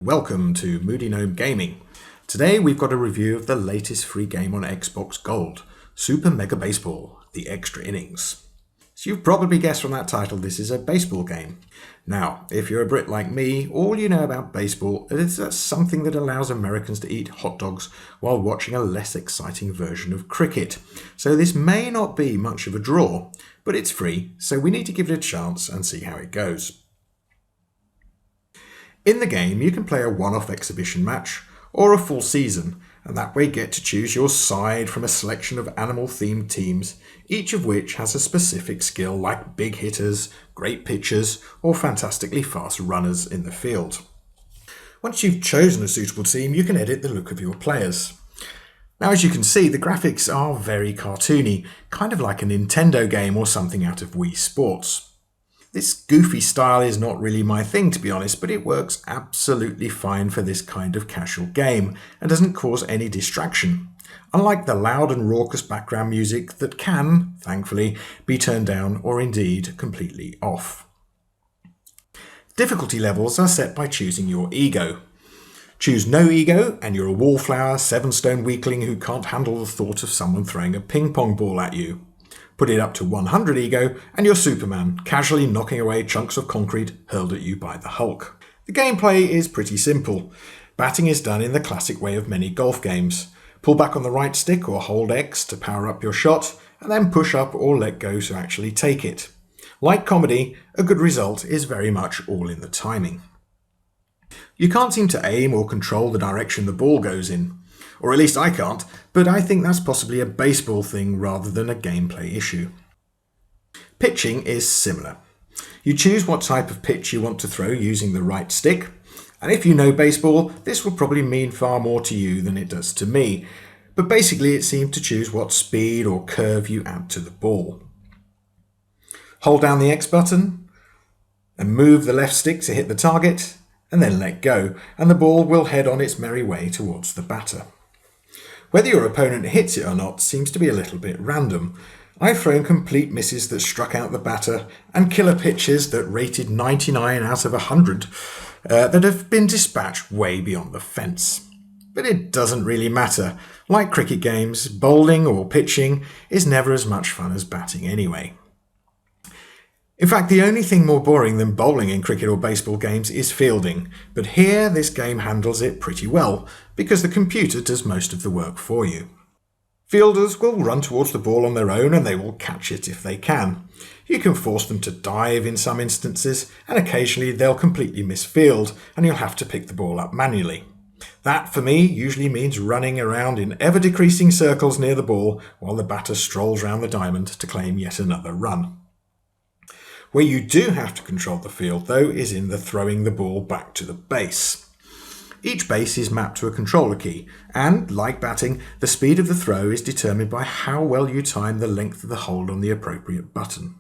Welcome to Moody Gnome Gaming. Today we've got a review of the latest free game on Xbox Gold, Super Mega Baseball, The Extra Innings. So you've probably guessed from that title this is a baseball game. Now, if you're a Brit like me, all you know about baseball is that something that allows Americans to eat hot dogs while watching a less exciting version of cricket. So this may not be much of a draw, but it's free, so we need to give it a chance and see how it goes. In the game, you can play a one-off exhibition match or a full season, and that way get to choose your side from a selection of animal-themed teams, each of which has a specific skill like big hitters, great pitchers, or fantastically fast runners in the field. Once you've chosen a suitable team, you can edit the look of your players. Now, as you can see, the graphics are very cartoony, kind of like a Nintendo game or something out of Wii Sports. This goofy style is not really my thing, to be honest, but it works absolutely fine for this kind of casual game and doesn't cause any distraction, unlike the loud and raucous background music that can, thankfully, be turned down or indeed completely off. Difficulty levels are set by choosing your ego. Choose no ego and you're a wallflower, 7-stone weakling who can't handle the thought of someone throwing a ping pong ball at you. Put it up to 100 ego and you're Superman, casually knocking away chunks of concrete hurled at you by the Hulk. The gameplay is pretty simple. Batting is done in the classic way of many golf games. Pull back on the right stick or hold X to power up your shot, and then push up or let go to actually take it. Like comedy, a good result is very much all in the timing. You can't seem to aim or control the direction the ball goes in. Or at least I can't, but I think that's possibly a baseball thing rather than a gameplay issue. Pitching is similar. You choose what type of pitch you want to throw using the right stick, and if you know baseball, this will probably mean far more to you than it does to me, but basically it seems to choose what speed or curve you add to the ball. Hold down the X button, and move the left stick to hit the target, and then let go, and the ball will head on its merry way towards the batter. Whether your opponent hits it or not seems to be a little bit random. I've thrown complete misses that struck out the batter and killer pitches that rated 99 out of 100 that have been dispatched way beyond the fence. But it doesn't really matter. Like cricket games, bowling or pitching is never as much fun as batting anyway. In fact, the only thing more boring than bowling in cricket or baseball games is fielding, but here this game handles it pretty well, because the computer does most of the work for you. Fielders will run towards the ball on their own and they will catch it if they can. You can force them to dive in some instances, and occasionally they'll completely misfield and you'll have to pick the ball up manually. That, for me, usually means running around in ever-decreasing circles near the ball while the batter strolls round the diamond to claim yet another run. Where you do have to control the field, though, is in the throwing the ball back to the base. Each base is mapped to a controller key, and, like batting, the speed of the throw is determined by how well you time the length of the hold on the appropriate button.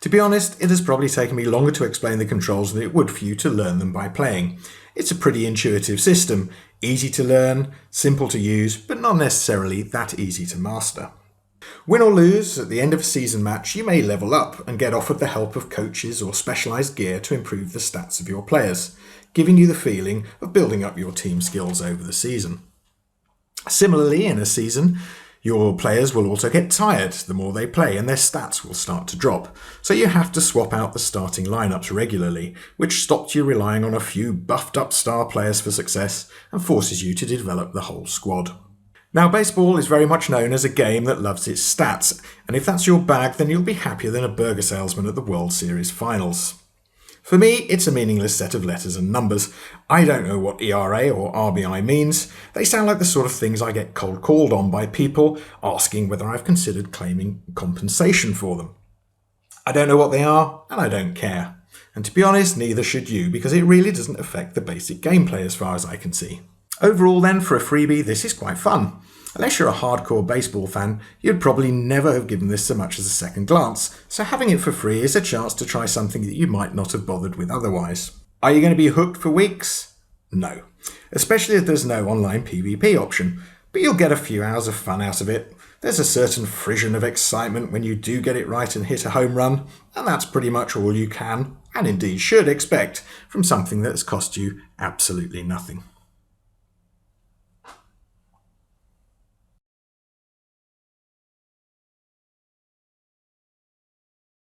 To be honest, it has probably taken me longer to explain the controls than it would for you to learn them by playing. It's a pretty intuitive system, easy to learn, simple to use, but not necessarily that easy to master. Win or lose, at the end of a season match, you may level up and get offered the help of coaches or specialised gear to improve the stats of your players, giving you the feeling of building up your team skills over the season. Similarly, in a season, your players will also get tired the more they play and their stats will start to drop, so you have to swap out the starting lineups regularly, which stops you relying on a few buffed up star players for success and forces you to develop the whole squad. Now, baseball is very much known as a game that loves its stats, and if that's your bag, then you'll be happier than a burger salesman at the World Series finals. For me, it's a meaningless set of letters and numbers. I don't know what ERA or RBI means. They sound like the sort of things I get cold called on by people asking whether I've considered claiming compensation for them. I don't know what they are, and I don't care. And to be honest, neither should you, because it really doesn't affect the basic gameplay as far as I can see. Overall then, for a freebie, this is quite fun. Unless you're a hardcore baseball fan, you'd probably never have given this so much as a second glance, so having it for free is a chance to try something that you might not have bothered with otherwise. Are you going to be hooked for weeks? No. Especially if there's no online PvP option, but you'll get a few hours of fun out of it. There's a certain frisson of excitement when you do get it right and hit a home run, and that's pretty much all you can and indeed should expect from something that has cost you absolutely nothing.